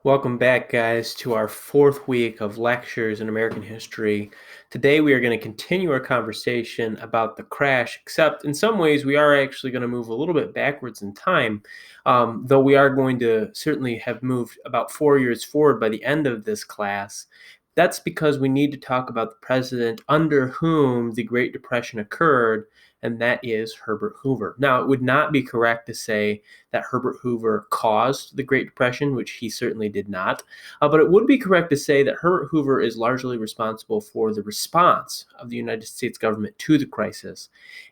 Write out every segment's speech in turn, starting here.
Welcome back, guys, to our fourth week of lectures in American history. Today, we are going to continue our conversation about the crash, except in some ways, we are actually going to move a little bit backwards in time, though we are going to certainly have moved about 4 years forward by the end of this class. That's because we need to talk about the president under whom the Great Depression occurred, and that is Herbert Hoover. Now, it would not be correct to say that Herbert Hoover caused the Great Depression, which he certainly did not. But it would be correct to say that Herbert Hoover is largely responsible for the response of the United States government to the crisis.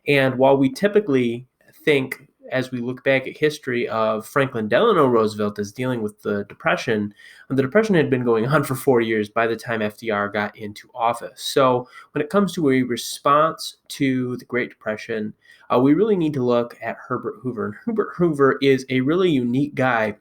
And while we typically think, as we look back at history, of Franklin Delano Roosevelt as dealing with the Depression, and the Depression had been going on for 4 years by the time FDR got into office. So when it comes to a response to the Great Depression, we really need to look at Herbert Hoover. And Herbert Hoover is a really unique guy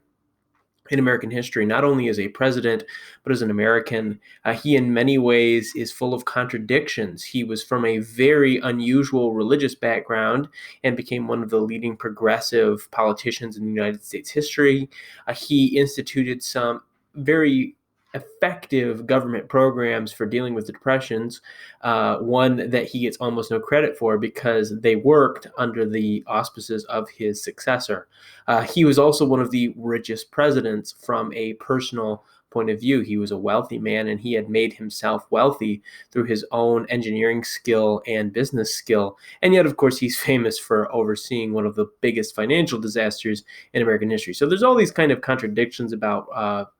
in American history, not only as a president, but as an American. He, in many ways, is full of contradictions. He was from a very unusual religious background and became one of the leading progressive politicians in United States history. He instituted some very effective government programs for dealing with the depressions, one that he gets almost no credit for because they worked under the auspices of his successor. He was also one of the richest presidents from a personal point of view. He was a wealthy man, and he had made himself wealthy through his own engineering skill and business skill. And yet, of course, he's famous for overseeing one of the biggest financial disasters in American history. So there's all these kind of contradictions about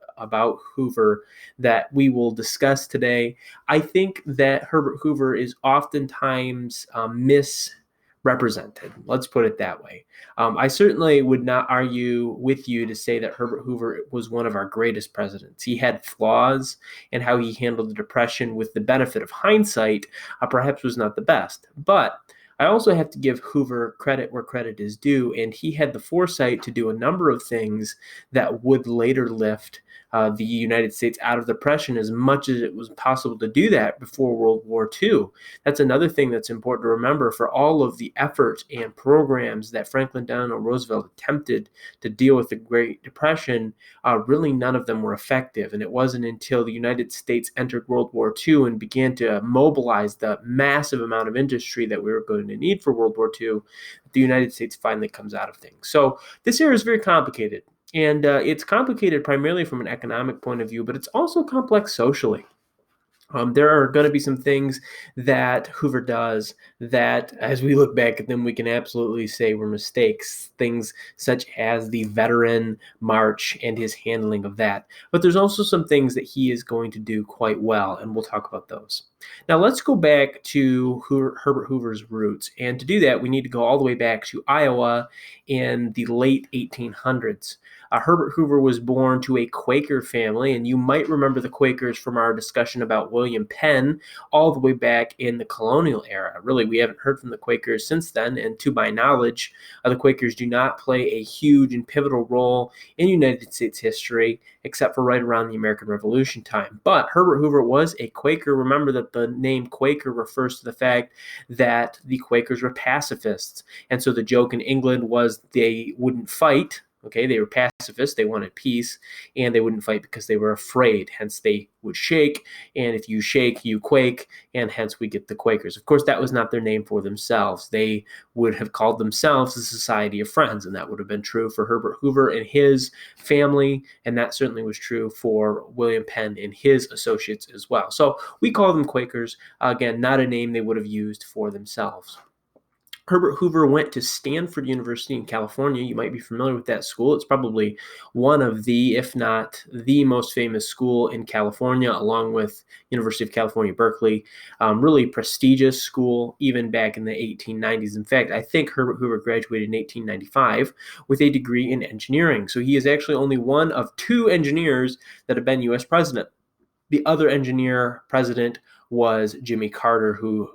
Hoover that we will discuss today. I think that Herbert Hoover is oftentimes misrepresented. Let's put it that way. I certainly would not argue with you to say that Herbert Hoover was one of our greatest presidents. He had flaws, and how he handled the Depression with the benefit of hindsight perhaps was not the best. But I also have to give Hoover credit where credit is due, and he had the foresight to do a number of things that would later lift the United States out of the Depression, as much as it was possible to do that before World War II. That's another thing that's important to remember. For all of the effort and programs that Franklin Delano Roosevelt attempted to deal with the Great Depression, really none of them were effective. And it wasn't until the United States entered World War II and began to mobilize the massive amount of industry that we were going to need for World War II that the United States finally comes out of things. So this era is very complicated. And it's complicated primarily from an economic point of view, but it's also complex socially. There are going to be some things that Hoover does that, as we look back at them, we can absolutely say were mistakes. Things such as the Veteran March and his handling of that. But there's also some things that he is going to do quite well, and we'll talk about those. Now, let's go back to Herbert Hoover's roots. And to do that, we need to go all the way back to Iowa in the late 1800s. Herbert Hoover was born to a Quaker family, and you might remember the Quakers from our discussion about William Penn all the way back in the colonial era. Really, we haven't heard from the Quakers since then, and to my knowledge, the Quakers do not play a huge and pivotal role in United States history, except for right around the American Revolution time. But Herbert Hoover was a Quaker. Remember that the name Quaker refers to the fact that the Quakers were pacifists, and so the joke in England was they wouldn't fight. Okay, they were pacifists, they wanted peace, and they wouldn't fight because they were afraid. Hence, they would shake, and if you shake, you quake, and hence we get the Quakers. Of course, that was not their name for themselves. They would have called themselves the Society of Friends, and that would have been true for Herbert Hoover and his family, and that certainly was true for William Penn and his associates as well. So we call them Quakers. Again, not a name they would have used for themselves. Herbert Hoover went to Stanford University in California. You might be familiar with that school. It's probably one of the, if not the most famous school in California, along with University of California, Berkeley. Really prestigious school, even back in the 1890s. In fact, I think Herbert Hoover graduated in 1895 with a degree in engineering. So he is actually only one of two engineers that have been U.S. president. The other engineer president was Jimmy Carter, who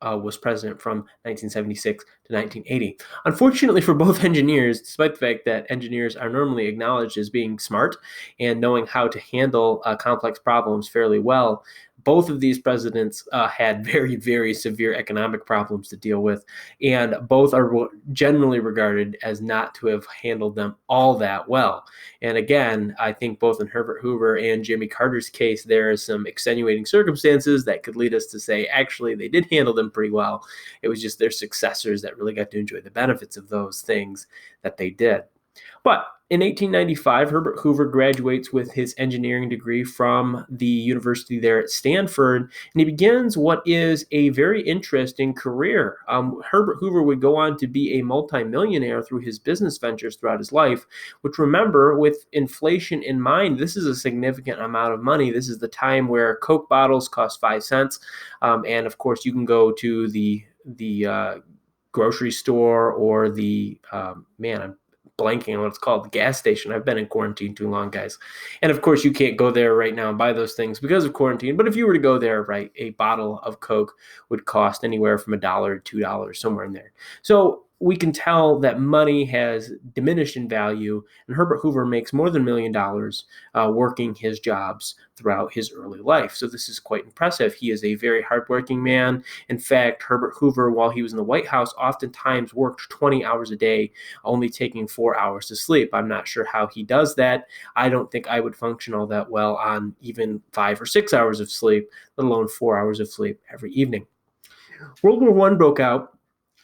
was president from 1976 to 1980. Unfortunately for both engineers, despite the fact that engineers are normally acknowledged as being smart and knowing how to handle complex problems fairly well, Both of these presidents had very, very severe economic problems to deal with, and both are generally regarded as not to have handled them all that well. And again, I think both in Herbert Hoover and Jimmy Carter's case, there are some extenuating circumstances that could lead us to say, actually, they did handle them pretty well. It was just their successors that really got to enjoy the benefits of those things that they did. But in 1895, Herbert Hoover graduates with his engineering degree from the university there at Stanford, and he begins what is a very interesting career. Herbert Hoover would go on to be a multimillionaire through his business ventures throughout his life, which, remember, with inflation in mind, this is a significant amount of money. This is the time where Coke bottles cost 5 cents, and of course, you can go to the grocery store or the I'm blanking on what it's called, the gas station. I've been in quarantine too long, guys. And of course, you can't go there right now and buy those things because of quarantine. But if you were to go there, right, a bottle of Coke would cost anywhere from $1 to $2, somewhere in there. So we can tell that money has diminished in value, and Herbert Hoover makes more than $1 million working his jobs throughout his early life. So this is quite impressive. He is a very hardworking man. In fact, Herbert Hoover, while he was in the White House, oftentimes worked 20 hours a day, only taking 4 hours to sleep. I'm not sure how he does that. I don't think I would function all that well on even 5 or 6 hours of sleep, let alone 4 hours of sleep every evening. World War I broke out.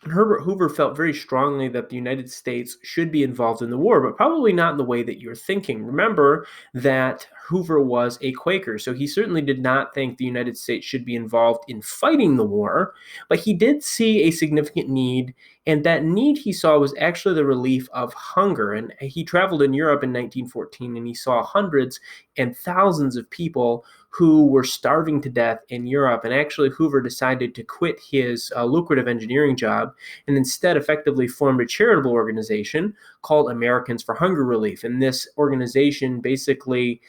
Herbert Hoover felt very strongly that the United States should be involved in the war, but probably not in the way that you're thinking. Remember that Hoover was a Quaker, so he certainly did not think the United States should be involved in fighting the war, but he did see a significant need, and that need he saw was actually the relief of hunger. And he traveled in Europe in 1914, and he saw hundreds and thousands of people who were starving to death in Europe. And actually, Hoover decided to quit his lucrative engineering job and instead effectively formed a charitable organization called Americans for Hunger Relief. And this organization basically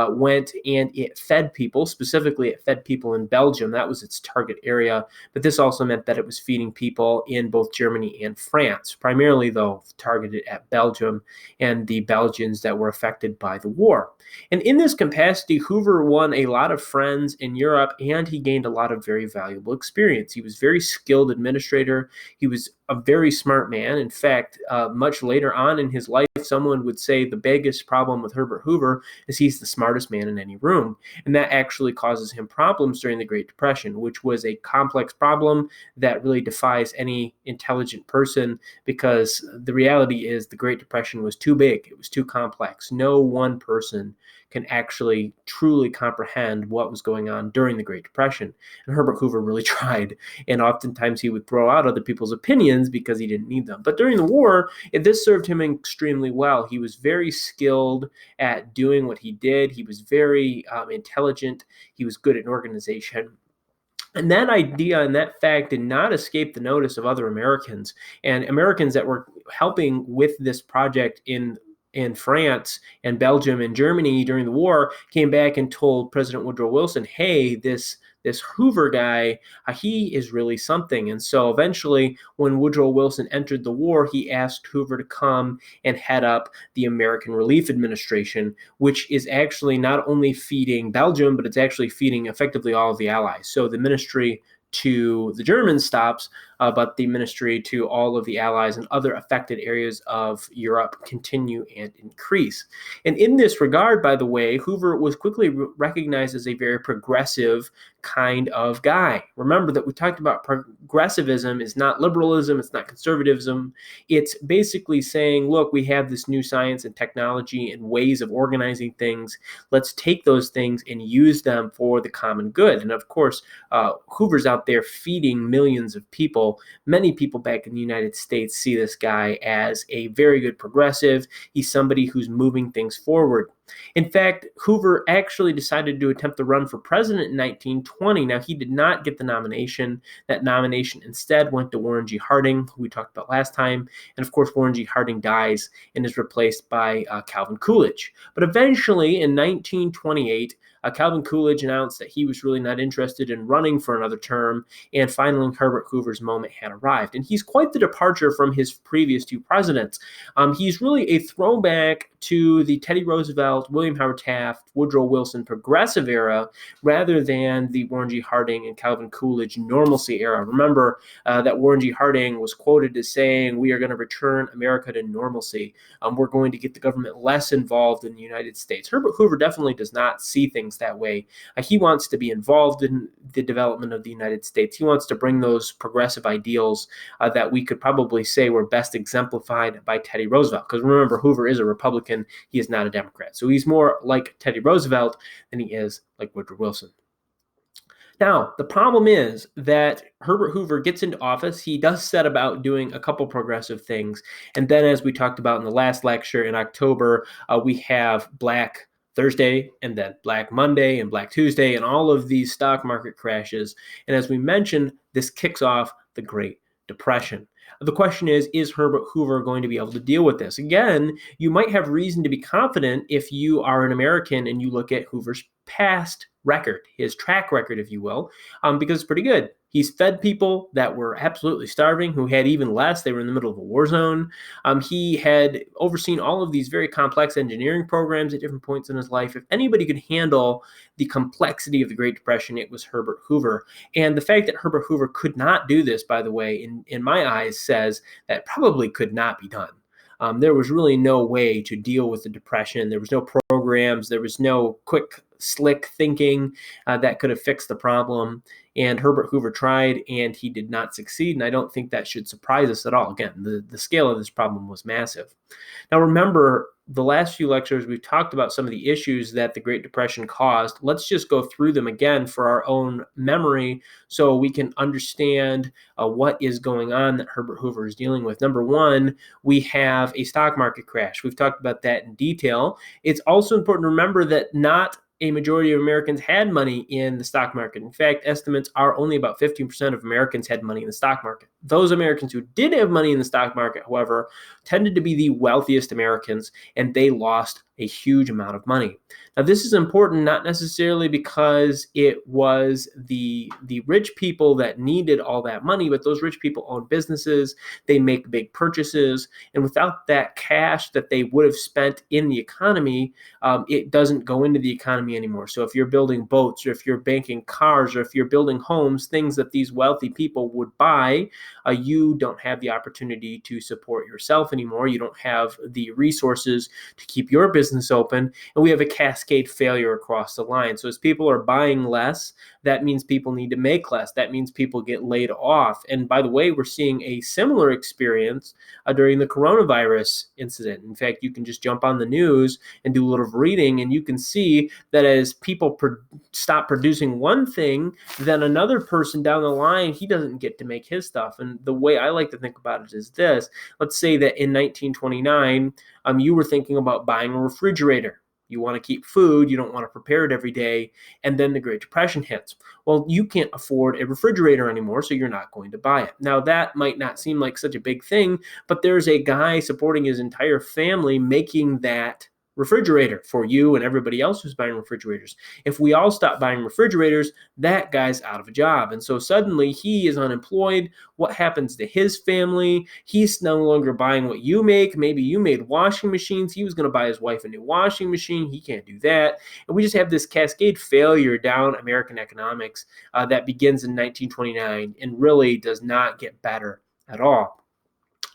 went and it fed people. Specifically, it fed people in Belgium. That was its target area. But this also meant that it was feeding people in both Germany and France, primarily, though, targeted at Belgium and the Belgians that were affected by the war. And in this capacity, Hoover won a lot of friends in Europe, and he gained a lot of very valuable experience. He was a very skilled administrator. He was a very smart man. In fact, much later on in his life, someone would say the biggest problem with Herbert Hoover is he's the smartest man in any room. And that actually causes him problems during the Great Depression, which was a complex problem that really defies any intelligent person, because the reality is the Great Depression was too big. It was too complex. No one person can actually truly comprehend what was going on during the Great Depression. And Herbert Hoover really tried. And oftentimes he would throw out other people's opinions because he didn't need them. But during the war, this served him extremely well. He was very skilled at doing what he did. He was very intelligent. He was good at organization. And that idea and that fact did not escape the notice of other Americans. And Americans that were helping with this project in France and Belgium and Germany during the war came back and told President Woodrow Wilson, hey, this Hoover guy, he is really something. And so eventually, when Woodrow Wilson entered the war, he asked Hoover to come and head up the American Relief Administration, which is actually not only feeding Belgium, but it's actually feeding effectively all of the Allies. So the ministry to the Germans stops, but the ministry to all of the Allies and other affected areas of Europe continue and increase. And in this regard, by the way, Hoover was quickly recognized as a very progressive kind of guy. Remember that we talked about progressivism is not liberalism, it's not conservatism. It's basically saying, look, we have this new science and technology and ways of organizing things. Let's take those things and use them for the common good. And of course, Hoover's out there feeding millions of people. Many people back in the United States see this guy as a very good progressive. He's somebody who's moving things forward. In fact, Hoover actually decided to attempt to run for president in 1920. Now, he did not get the nomination. That nomination instead went to Warren G. Harding, who we talked about last time. And of course, Warren G. Harding dies and is replaced by Calvin Coolidge. But eventually, in 1928, Calvin Coolidge announced that he was really not interested in running for another term, and finally Herbert Hoover's moment had arrived. And he's quite the departure from his previous two presidents. He's really a throwback to the Teddy Roosevelt, William Howard Taft, Woodrow Wilson progressive era rather than the Warren G. Harding and Calvin Coolidge normalcy era. Remember that Warren G. Harding was quoted as saying, "We are going to return America to normalcy. We're going to get the government less involved in the United States." Herbert Hoover definitely does not see things that way. He wants to be involved in the development of the United States. He wants to bring those progressive ideals that we could probably say were best exemplified by Teddy Roosevelt. Because remember, Hoover is a Republican. He is not a Democrat. So he's more like Teddy Roosevelt than he is like Woodrow Wilson. Now, the problem is that Herbert Hoover gets into office. He does set about doing a couple progressive things. And then, as we talked about in the last lecture in October, we have Black Thursday and then Black Monday and Black Tuesday and all of these stock market crashes. And as we mentioned, this kicks off the Great Depression. The question is Herbert Hoover going to be able to deal with this? Again, you might have reason to be confident if you are an American and you look at Hoover's past record, his track record, if you will, because it's pretty good. He's fed people that were absolutely starving, who had even less. They were in the middle of a war zone. He had overseen all of these very complex engineering programs at different points in his life. If anybody could handle the complexity of the Great Depression, it was Herbert Hoover. And the fact that Herbert Hoover could not do this, by the way, in my eyes, says that probably could not be done. There was really no way to deal with the Depression. There was no programs. There was no quick, slick thinking that could have fixed the problem. And Herbert Hoover tried, and he did not succeed. And I don't think that should surprise us at all. Again, the scale of this problem was massive. Now, remember, the last few lectures, we've talked about some of the issues that the Great Depression caused. Let's just go through them again for our own memory so we can understand what is going on that Herbert Hoover is dealing with. Number one, we have a stock market crash. We've talked about that in detail. It's also important to remember that not a majority of Americans had money in the stock market. In fact, estimates are only about 15% of Americans had money in the stock market. Those Americans who did have money in the stock market, however, tended to be the wealthiest Americans, and they lost a huge amount of money. Now, this is important not necessarily because it was the rich people that needed all that money, but those rich people own businesses, they make big purchases, and without that cash that they would have spent in the economy, it doesn't go into the economy anymore. So if you're building boats, or if you're banking cars, or if you're building homes, things that these wealthy people would buy, you don't have the opportunity to support yourself anymore. You don't have the resources to keep your business open, and we have a cascade failure across the line. So as people are buying less, that means people need to make less. That means people get laid off. And by the way, we're seeing a similar experience during the coronavirus incident. In fact, you can just jump on the news and do a little reading, and you can see that as people stop producing one thing, then another person down the line, he doesn't get to make his stuff. And the way I like to think about it is this. Let's say that in 1929, you were thinking about buying a refrigerator. You want to keep food, you don't want to prepare it every day, and then the Great Depression hits. Well, you can't afford a refrigerator anymore, so you're not going to buy it. Now, that might not seem like such a big thing, but there's a guy supporting his entire family making that refrigerator for you and everybody else who's buying refrigerators. If we all stop buying refrigerators, that guy's out of a job. And so suddenly he is unemployed. What happens to his family? He's no longer buying what you make. Maybe you made washing machines. He was going to buy his wife a new washing machine. He can't do that. And we just have this cascade failure down American economics that begins in 1929 and really does not get better at all.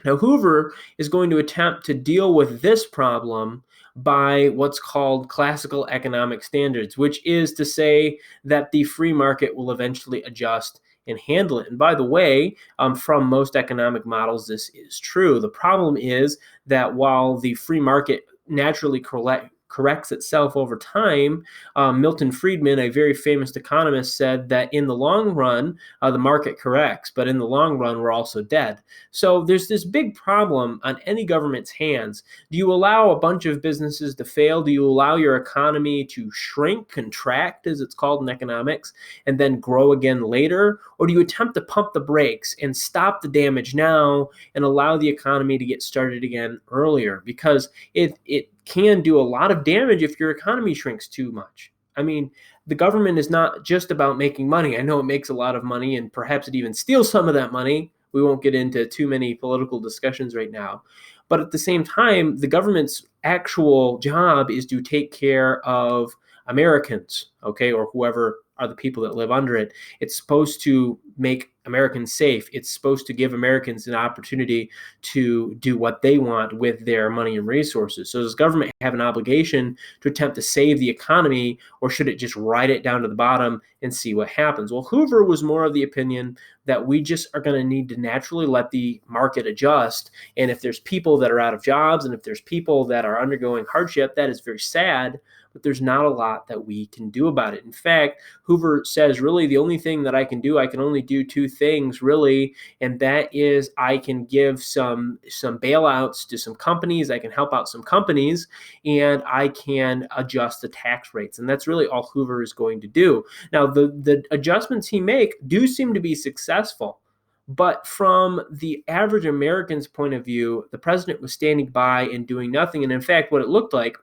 Now, Hoover is going to attempt to deal with this problem by what's called classical economic standards, which is to say that the free market will eventually adjust and handle it. And by the way, from most economic models, this is true. The problem is that while the free market naturally corrects itself over time, Milton Friedman, a very famous economist, said that in the long run, the market corrects, but in the long run, we're also dead. So there's this big problem on any government's hands. Do you allow a bunch of businesses to fail? Do you allow your economy to shrink, contract, as it's called in economics, and then grow again later? Or do you attempt to pump the brakes and stop the damage now and allow the economy to get started again earlier? Because it can do a lot of damage if your economy shrinks too much. I mean, the government is not just about making money. I know it makes a lot of money, and perhaps it even steals some of that money. We won't get into too many political discussions right now. But at the same time, the government's actual job is to take care of Americans, okay, or whoever are the people that live under it. It's supposed to make Americans safe. It's supposed to give Americans an opportunity to do what they want with their money and resources. So does government have an obligation to attempt to save the economy, or should it just ride it down to the bottom and see what happens? Well, Hoover was more of the opinion that we just are going to need to naturally let the market adjust. And if there's people that are out of jobs, and if there's people that are undergoing hardship, that is very sad, but there's not a lot that we can do about it. In fact, Hoover says, really, the only thing that I can do, I can only do two things, really, and that is I can give some bailouts to some companies, I can help out some companies, and I can adjust the tax rates. And that's really all Hoover is going to do. Now, the adjustments he make do seem to be successful. But from the average American's point of view, the president was standing by and doing nothing. And in fact, what it looked like,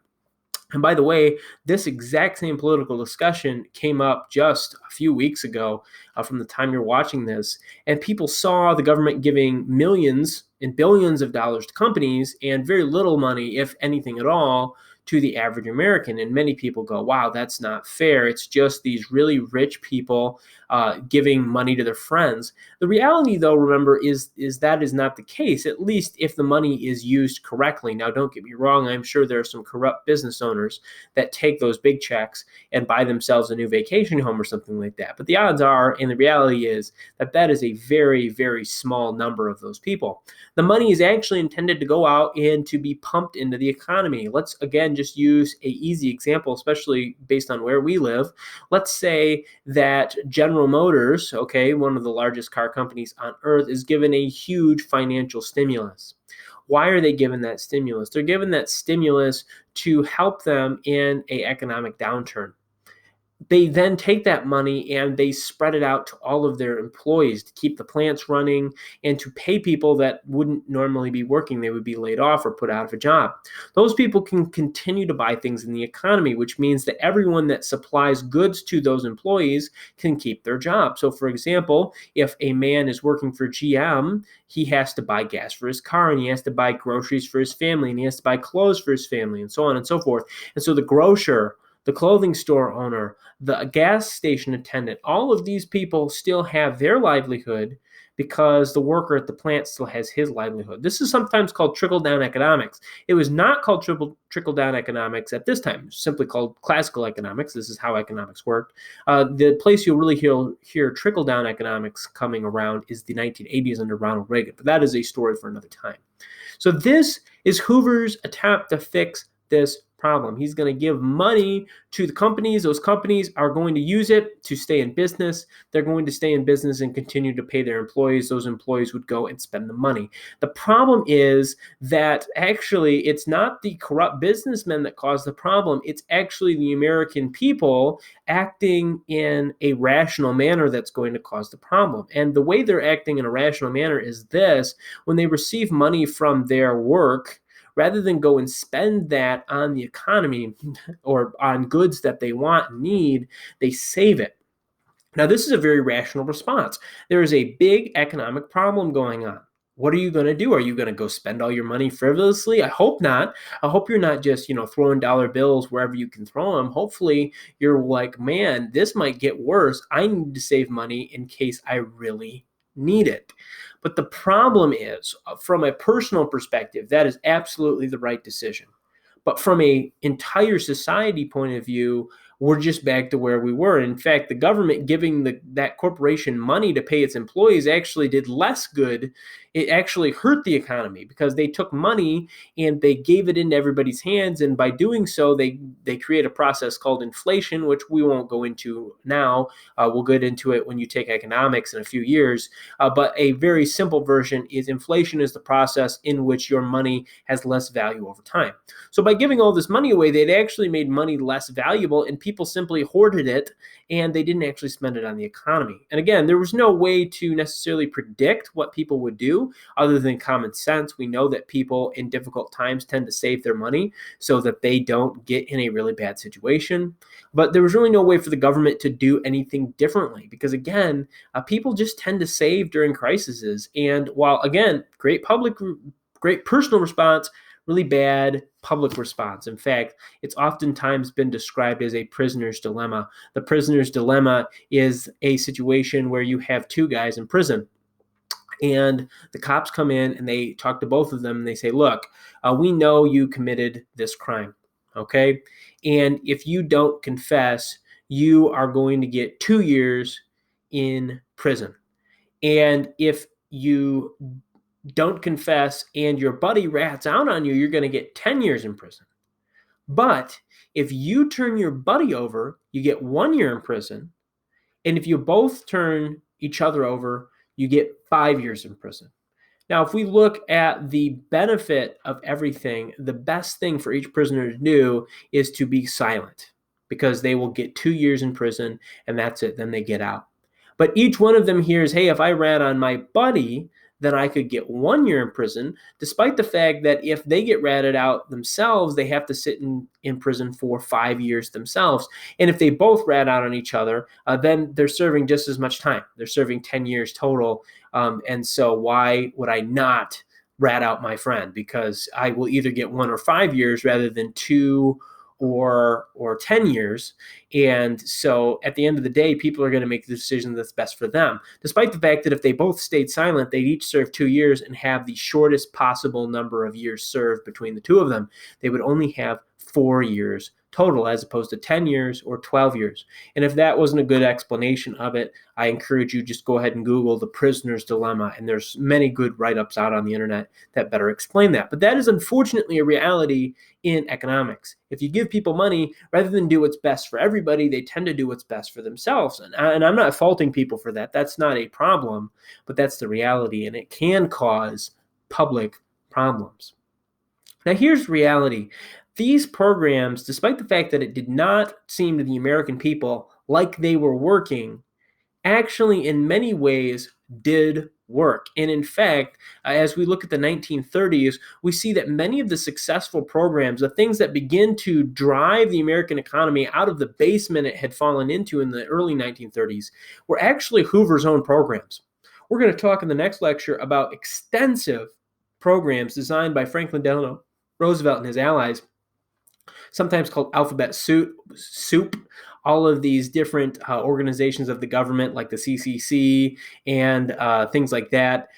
and by the way, this exact same political discussion came up just a few weeks ago from the time you're watching this. And people saw the government giving millions and billions of dollars to companies and very little money, if anything at all, to the average American. And many people go, wow, that's not fair. It's just these really rich people giving money to their friends. The reality, though, remember, is that is not the case, at least if the money is used correctly. Now, don't get me wrong. I'm sure there are some corrupt business owners that take those big checks and buy themselves a new vacation home or something like that. But the odds are, and the reality is, that that is a very, very small number of those people. The money is actually intended to go out and to be pumped into the economy. Let's, again, just use an easy example, especially based on where we live. Let's say that General Motors, okay, one of the largest car companies on earth, is given a huge financial stimulus. Why are they given that stimulus? They're given that stimulus to help them in an economic downturn. They then take that money and they spread it out to all of their employees to keep the plants running and to pay people that wouldn't normally be working. They would be laid off or put out of a job. Those people can continue to buy things in the economy, which means that everyone that supplies goods to those employees can keep their job. So, for example, if a man is working for GM, he has to buy gas for his car, and he has to buy groceries for his family, and he has to buy clothes for his family, and so on and so forth. And so the grocer, the clothing store owner, the gas station attendant, all of these people still have their livelihood because the worker at the plant still has his livelihood. This is sometimes called trickle-down economics. It was not called trickle-down economics at this time. It's simply called classical economics. This is how economics worked. The place you'll really hear trickle-down economics coming around is the 1980s under Ronald Reagan, but that is a story for another time. So this is Hoover's attempt to fix this problem. He's going to give money to the companies. Those companies are going to use it to stay in business. They're going to stay in business and continue to pay their employees. Those employees would go and spend the money. The problem is that actually it's not the corrupt businessmen that cause the problem. It's actually the American people acting in a rational manner that's going to cause the problem. And the way they're acting in a rational manner is this: when they receive money from their work, rather than go and spend that on the economy or on goods that they want and need, they save it. Now, this is a very rational response. There is a big economic problem going on. What are you going to do? Are you going to go spend all your money frivolously? I hope not. I hope you're not just, throwing dollar bills wherever you can throw them. Hopefully you're like, man, this might get worse. I need to save money in case I really need it. But the problem is, from a personal perspective, that is absolutely the right decision. But from an entire society point of view, we're just back to where we were. In fact, the government giving that corporation money to pay its employees actually did less good. It actually hurt the economy because they took money and they gave it into everybody's hands. And by doing so, they create a process called inflation, which we won't go into now. We'll get into it when you take economics in a few years. But a very simple version is inflation is the process in which your money has less value over time. So by giving all this money away, they'd actually made money less valuable, and people simply hoarded it, and they didn't actually spend it on the economy. And again, there was no way to necessarily predict what people would do other than common sense. We know that people in difficult times tend to save their money so that they don't get in a really bad situation. But there was really no way for the government to do anything differently because, again, people just tend to save during crises. And while, again, great personal response, really bad public response. In fact, it's oftentimes been described as a prisoner's dilemma. The prisoner's dilemma is a situation where you have two guys in prison, and the cops come in and they talk to both of them and they say, look, we know you committed this crime, okay? And if you don't confess, you are going to get 2 years in prison. And if you don't confess and your buddy rats out on you, you're going to get 10 years in prison. But if you turn your buddy over, you get 1 year in prison. And if you both turn each other over, you get 5 years in prison. Now, if we look at the benefit of everything, the best thing for each prisoner to do is to be silent, because they will get 2 years in prison and that's it. Then they get out. But each one of them hears, hey, if I rat on my buddy, then I could get 1 year in prison, despite the fact that if they get ratted out themselves, they have to sit in prison for 5 years themselves. And if they both rat out on each other, then they're serving just as much time. They're serving 10 years total. And so why would I not rat out my friend? Because I will either get 1 or 5 years rather than 2 or 10 years. And so at the end of the day, people are going to make the decision that's best for them, despite the fact that if they both stayed silent, they'd each serve 2 years and have the shortest possible number of years served between the two of them. They would only have 4 years total, as opposed to 10 years or 12 years. And if that wasn't a good explanation of it, I encourage you just go ahead and Google the prisoner's dilemma. And there's many good write-ups out on the internet that better explain that. But that is unfortunately a reality in economics. If you give people money, rather than do what's best for everybody, they tend to do what's best for themselves. And I'm not faulting people for that. That's not a problem, but that's the reality. And it can cause public problems. Now, here's reality. These programs, despite the fact that it did not seem to the American people like they were working, actually in many ways did work. And in fact, as we look at the 1930s, we see that many of the successful programs, the things that begin to drive the American economy out of the basement it had fallen into in the early 1930s, were actually Hoover's own programs. We're going to talk in the next lecture about extensive programs designed by Franklin Delano Roosevelt and his allies, sometimes called alphabet soup. All of these different organizations of the government, like the CCC and things like that.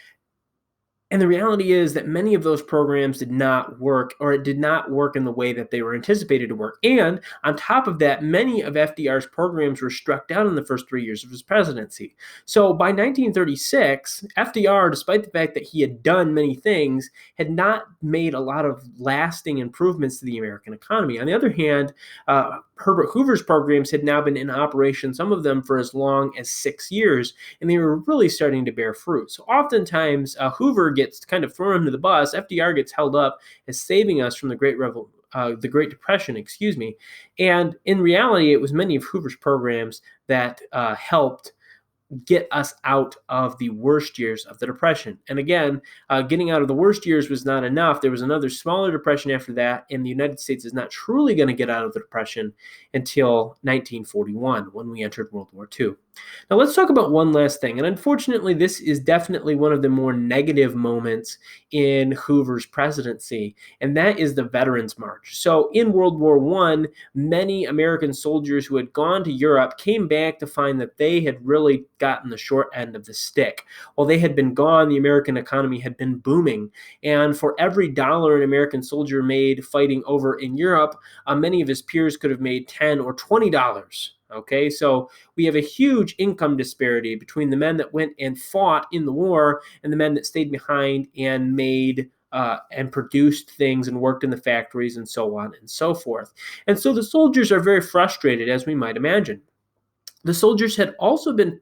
And the reality is that many of those programs did not work, or it did not work in the way that they were anticipated to work. And on top of that, many of FDR's programs were struck down in the first 3 years of his presidency. So by 1936, FDR, despite the fact that he had done many things, had not made a lot of lasting improvements to the American economy. On the other hand, Herbert Hoover's programs had now been in operation, some of them for as long as 6 years, and they were really starting to bear fruit. So oftentimes, Hoover gets kind of thrown under the bus. FDR gets held up as saving us from the Great Depression, And in reality, it was many of Hoover's programs that helped get us out of the worst years of the Depression. And again, getting out of the worst years was not enough. There was another smaller depression after that, and the United States is not truly going to get out of the Depression until 1941, when we entered World War II. Now let's talk about one last thing, and unfortunately this is definitely one of the more negative moments in Hoover's presidency, and that is the Veterans March. So in World War I, many American soldiers who had gone to Europe came back to find that they had really gotten the short end of the stick. While they had been gone, the American economy had been booming, and for every dollar an American soldier made fighting over in Europe, many of his peers could have made $10 or $20. Okay, so we have a huge income disparity between the men that went and fought in the war and the men that stayed behind and made and produced things and worked in the factories and so on and so forth. And so the soldiers are very frustrated, as we might imagine. The soldiers had also been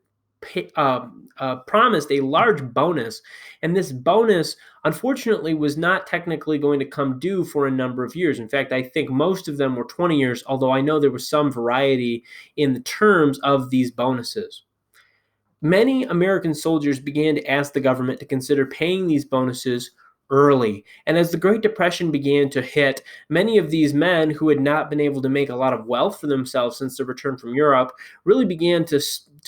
promised a large bonus, and this bonus unfortunately was not technically going to come due for a number of years. In fact, I think most of them were 20 years, although I know there was some variety in the terms of these bonuses. Many American soldiers began to ask the government to consider paying these bonuses early. And as the Great Depression began to hit, many of these men who had not been able to make a lot of wealth for themselves since their return from Europe really began to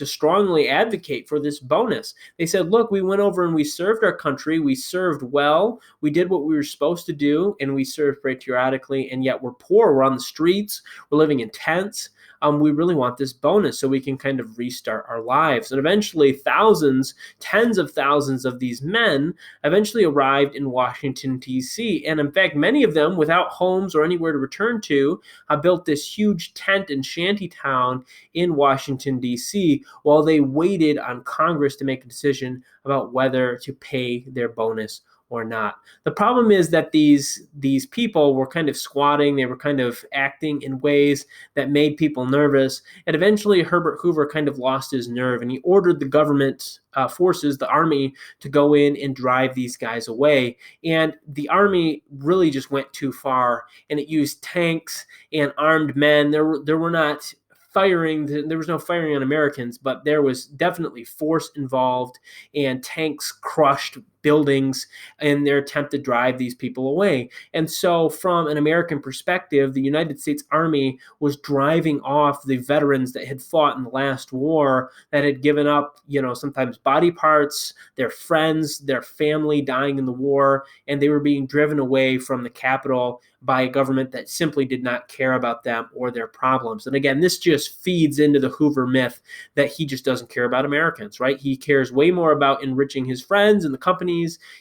strongly advocate for this bonus. They said, look, we went over and we served our country. We served well. We did what we were supposed to do, and we served patriotically, and yet we're poor. We're on the streets. We're living in tents. We really want this bonus so we can kind of restart our lives. And eventually, thousands, tens of thousands of these men eventually arrived in Washington, D.C. And in fact, many of them, without homes or anywhere to return to, built this huge tent and shanty town in Washington, D.C., while they waited on Congress to make a decision about whether to pay their bonus or not. The problem is that these people were kind of squatting. They were kind of acting in ways that made people nervous. And eventually Herbert Hoover kind of lost his nerve, and he ordered the government forces, the army, to go in and drive these guys away. And the army really just went too far, and it used tanks and armed men. There were not firing, there was no firing on Americans, but there was definitely force involved, and tanks crushed buildings in their attempt to drive these people away. And so from an American perspective, the United States Army was driving off the veterans that had fought in the last war, that had given up, sometimes body parts, their friends, their family dying in the war, and they were being driven away from the Capitol by a government that simply did not care about them or their problems. And again, this just feeds into the Hoover myth that he just doesn't care about Americans, right? He cares way more about enriching his friends and the companies.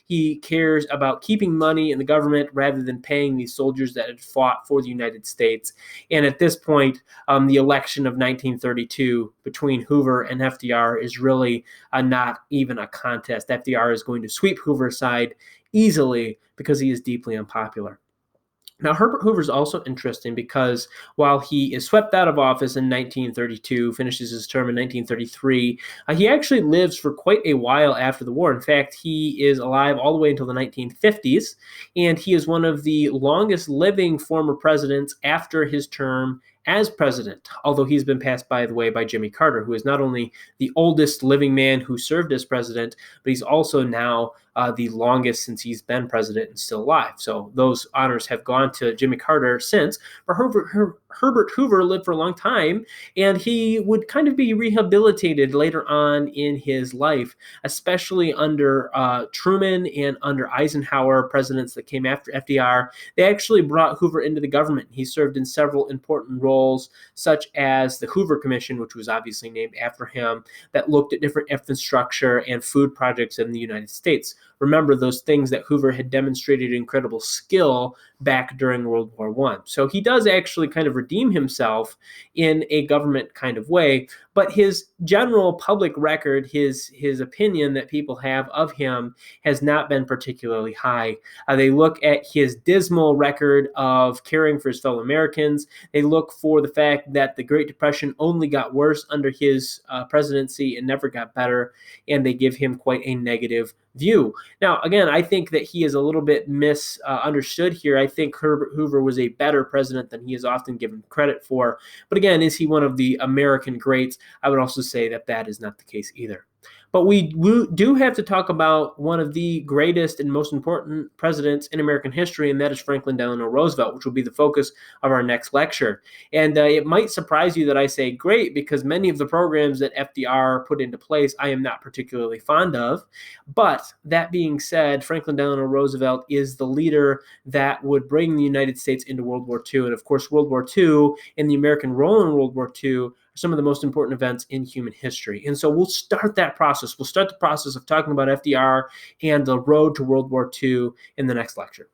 He cares about keeping money in the government rather than paying these soldiers that had fought for the United States. And at this point, the election of 1932 between Hoover and FDR is really not even a contest. FDR is going to sweep Hoover aside easily because he is deeply unpopular. Now, Herbert Hoover is also interesting because while he is swept out of office in 1932, finishes his term in 1933, he actually lives for quite a while after the war. In fact, he is alive all the way until the 1950s, and he is one of the longest living former presidents after his term as president, although he's been passed by the way by Jimmy Carter, who is not only the oldest living man who served as president, but he's also now the longest since he's been president and still alive. So those honors have gone to Jimmy Carter since. But Herbert Hoover lived for a long time, and he would kind of be rehabilitated later on in his life, especially under Truman and under Eisenhower, presidents that came after FDR. They actually brought Hoover into the government. He served in several important roles, such as the Hoover Commission, which was obviously named after him, that looked at different infrastructure and food projects in the United States. Remember those things that Hoover had demonstrated incredible skill back during World War I. So he does actually kind of redeem himself in a government kind of way, but his general public record, his opinion that people have of him has not been particularly high. They look at his dismal record of caring for his fellow Americans. They look for the fact that the Great Depression only got worse under his presidency and never got better, and they give him quite a negative view. Now, again, I think that he is a little bit misunderstood here. I think Herbert Hoover was a better president than he is often given credit for. But again, is he one of the American greats? I would also say that that is not the case either. But we do have to talk about one of the greatest and most important presidents in American history, and that is Franklin Delano Roosevelt, which will be the focus of our next lecture. And it might surprise you that I say great, because many of the programs that FDR put into place I am not particularly fond of. But that being said, Franklin Delano Roosevelt is the leader that would bring the United States into World War II. And of course, World War II and the American role in World War II are some of the most important events in human history. And so we'll start that process. We'll start the process of talking about FDR and the road to World War II in the next lecture.